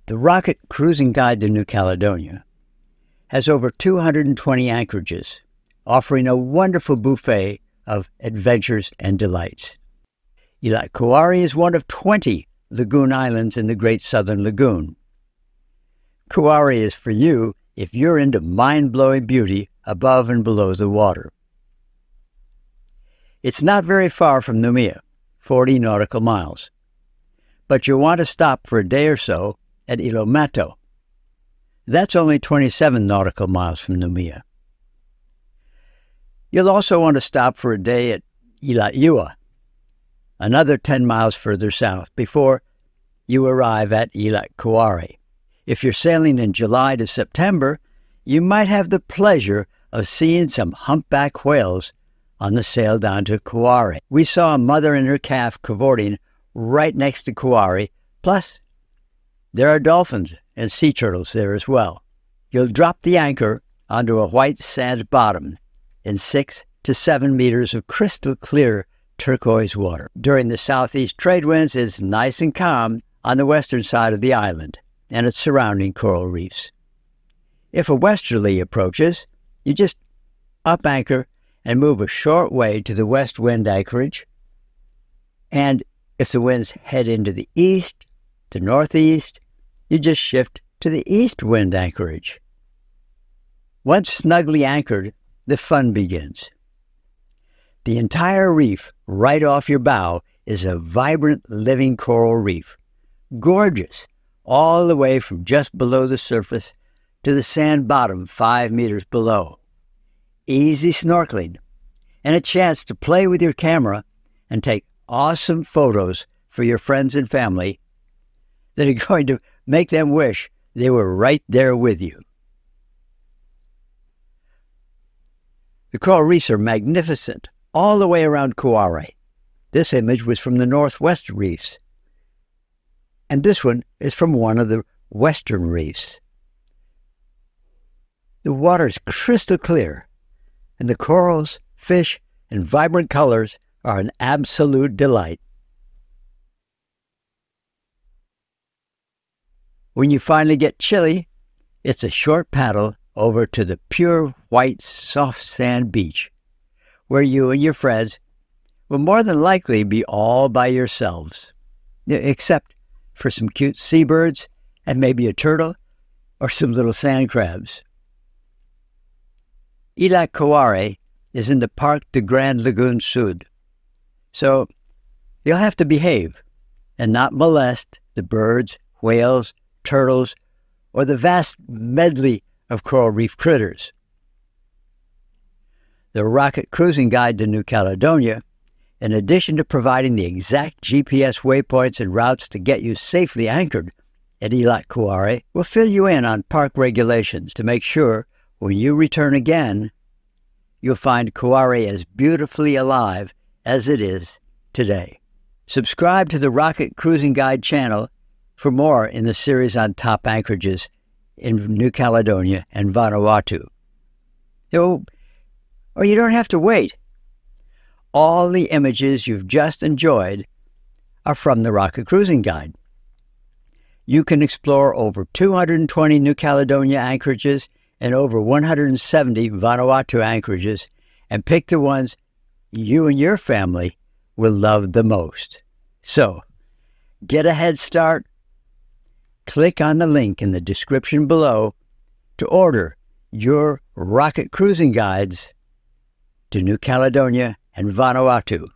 The Rocket Cruising Guide to New Caledonia has over 220 anchorages, offering a wonderful buffet of adventures and delights. Ilot Kouare is one of 20 lagoon islands in the Great Southern Lagoon. Kouare is for you if you're into mind-blowing beauty above and below the water. It's not very far from Noumea, 40 nautical miles, but you'll want to stop for a day or so at Ilot. That's only 27 nautical miles from Noumea. You'll also want to stop for a day at Ilot, another 10 miles further south, before you arrive at Ilot Kouare. If you're sailing in July to September, you might have the pleasure of seeing some humpback whales on the sail down to Kouare. We saw a mother and her calf cavorting right next to Kouare, plus there are dolphins and sea turtles there as well. You'll drop the anchor onto a white sand bottom in 6 to 7 meters of crystal clear turquoise water. During the southeast trade winds, it's nice and calm on the western side of the island and its surrounding coral reefs. If a westerly approaches, you just up anchor and move a short way to the west wind anchorage. And if the winds head into the east to northeast, you just shift to the east wind anchorage. Once snugly anchored, the fun begins. The entire reef right off your bow is a vibrant living coral reef, gorgeous, all the way from just below the surface to the sand bottom 5 meters below. Easy snorkeling, and a chance to play with your camera and take awesome photos for your friends and family that are going to make them wish they were right there with you. The coral reefs are magnificent all the way around Kouare. This image was from the northwest reefs, and this one is from one of the western reefs. The water is crystal clear, and the corals, fish, and vibrant colors are an absolute delight. When you finally get chilly, it's a short paddle over to the pure white soft sand beach, where you and your friends will more than likely be all by yourselves, except for some cute seabirds and maybe a turtle or some little sand crabs. Ilot Kouare is in the Parc de Grande Lagoon Sud, so you'll have to behave and not molest the birds, whales, turtles, or the vast medley of coral reef critters. The Rocket Cruising Guide to New Caledonia, in addition to providing the exact GPS waypoints and routes to get you safely anchored at Ilot Kouare, will fill you in on park regulations to make sure when you return again, you'll find Kouare as beautifully alive as it is today. Subscribe to the Rocket Cruising Guide channel for more in the series on top anchorages in New Caledonia and Vanuatu. Or you don't have to wait. All the images you've just enjoyed are from the Rocket Cruising Guide. You can explore over 220 New Caledonia anchorages and over 170 Vanuatu anchorages and pick the ones you and your family will love the most. So, get a head start. Click on the link in the description below to order your Rocket Cruising Guides to New Caledonia and Vanuatu.